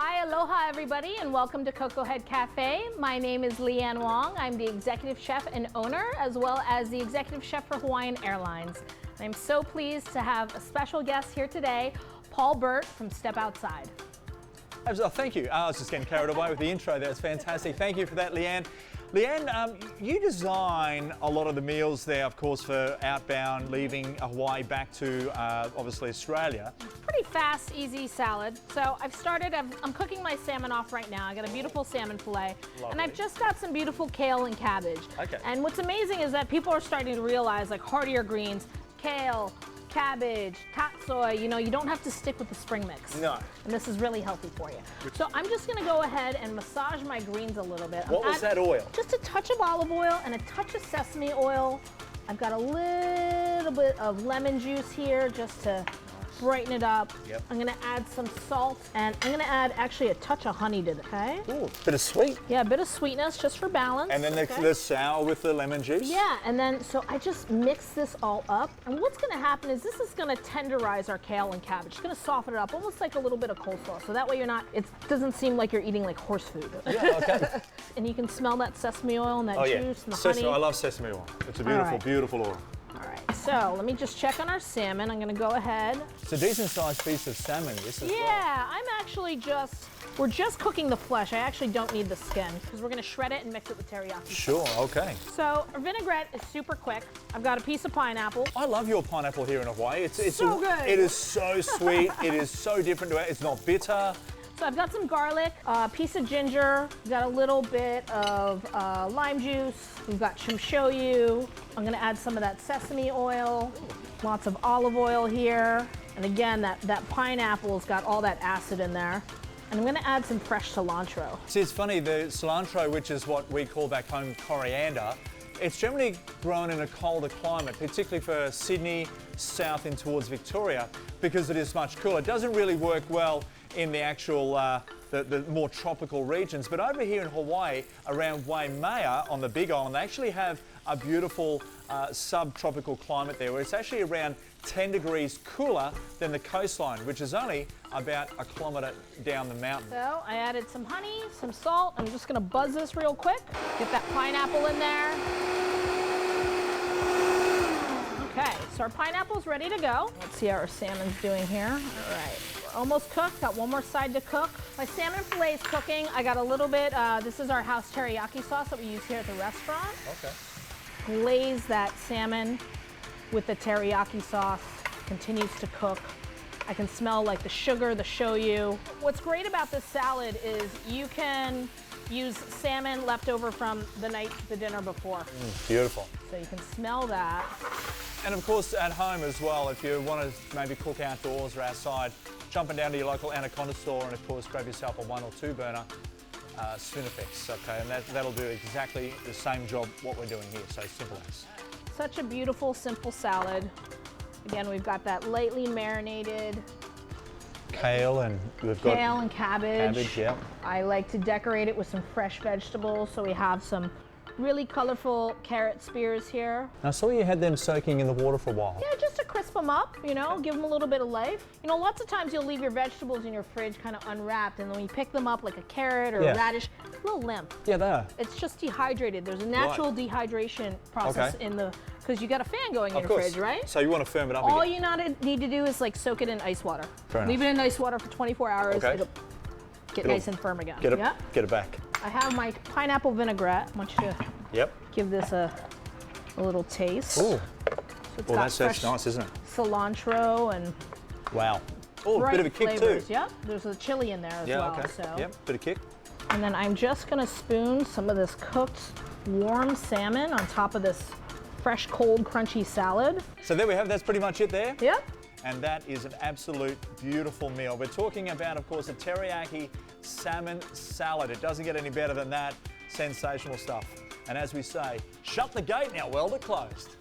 Hi, aloha everybody, and welcome to Koko Head Cafe. My name is Lee Anne Wong. I'm the executive chef and owner, as well as the executive chef for Hawaiian Airlines. And I'm so pleased to have a special guest here today, Paul Burt from Step Outside. Oh, thank you. I was just getting carried away with the intro. That's fantastic. Thank you for that, Lee Anne. Lee Anne, you design a lot of the meals there, of course, for outbound, leaving Hawaii back to, obviously, Australia. Pretty fast, easy salad. So I'm cooking my salmon off right now. I got a beautiful salmon fillet. Lovely. And I've just got some beautiful kale and cabbage. Okay. And what's amazing is that people are starting to realize, like, heartier greens, kale, cabbage, tatsoi, you don't have to stick with the spring mix. No. And this is really healthy for you. So I'm just gonna go ahead and massage my greens a little bit. What was that oil? Just a touch of olive oil and a touch of sesame oil. I've got a little bit of lemon juice here just to brighten it up. Yep. I'm gonna add some salt and I'm gonna add actually a touch of honey to it, okay? Ooh, bit of sweet. Yeah, a bit of sweetness just for balance. And then the sour with the lemon juice? Yeah, and then so I just mix this all up. And what's gonna happen is this is gonna tenderize our kale and cabbage. It's gonna soften it up, almost like a little bit of coleslaw. So that way it doesn't seem like you're eating like horse food. Yeah, okay. And you can smell that sesame oil and that juice and the Sesame, honey. I love sesame oil. It's a beautiful, right. beautiful oil. All right, so let me just check on our salmon. I'm gonna go ahead. It's a decent sized piece of salmon, this as well. Yeah, we're just cooking the flesh. I actually don't need the skin because we're gonna shred it and mix it with teriyaki. Sure, okay. So our vinaigrette is super quick. I've got a piece of pineapple. I love your pineapple here in Hawaii. It's so good. It is so sweet. It is so different to it. It's not bitter. So I've got some garlic, a piece of ginger, we've got a little bit of lime juice, we've got some shoyu. I'm gonna add some of that sesame oil, lots of olive oil here. And again, that pineapple's got all that acid in there. And I'm gonna add some fresh cilantro. See, it's funny, the cilantro, which is what we call back home coriander, it's generally grown in a colder climate, particularly for Sydney, south in towards Victoria, because it is much cooler. It doesn't really work well in the actual, the more tropical regions. But over here in Hawaii, around Waimea on the Big Island, they actually have a beautiful subtropical climate there, where it's actually around 10 degrees cooler than the coastline, which is only about a kilometre down the mountain. So I added some honey, some salt. I'm just gonna buzz this real quick. Get that pineapple in there. Okay, so our pineapple's ready to go. Let's see how our salmon's doing here. All right, we're almost cooked. Got one more side to cook. My salmon fillet is cooking. I got a little bit, this is our house teriyaki sauce that we use here at the restaurant. Okay. Glaze that salmon with the teriyaki sauce. Continues to cook. I can smell like the sugar, the shoyu. What's great about this salad is you can use salmon left over from the dinner before. Beautiful. So you can smell that. And of course at home as well, if you want to maybe cook outdoors or outside, jumping down to your local Anaconda store and of course grab yourself a 1 or 2 burner Spinifex, okay, and that'll do exactly the same job what we're doing here, so simple as. Such a beautiful, simple salad. Again, we've got that lightly marinated Kale, and we've got kale and cabbage. cabbage, yeah. I like to decorate it with some fresh vegetables, so we have some really colorful carrot spears here. I saw you had them soaking in the water for a while. Yeah, just to crisp them up, give them a little bit of life. Lots of times you'll leave your vegetables in your fridge kind of unwrapped, and then when you pick them up like a carrot or a radish, a little limp. Yeah, they are. It's just dehydrated. There's a natural dehydration process because you got a fan going in your fridge, right? So you want to firm it up All again. you need to do is like soak it in ice water. Fair enough. Leave it in ice water for 24 hours. Okay. It'll get nice and firm again. Get it back. I have my pineapple vinaigrette. I want you to give this a little taste. Ooh. So it's Well, got that's nice, isn't it? cilantro and Wow. Oh, a bit of a kick flavors. too. Yep, there's a chili in there as well. Okay. So. Yep, bit of kick. And then I'm just gonna spoon some of this cooked warm salmon on top of this fresh, cold, crunchy salad. So there we have, that's pretty much it there. Yep. And that is an absolute beautiful meal. We're talking about, of course, a teriyaki salmon salad. It doesn't get any better than that. Sensational stuff. And as we say, shut the gate now, weld it closed.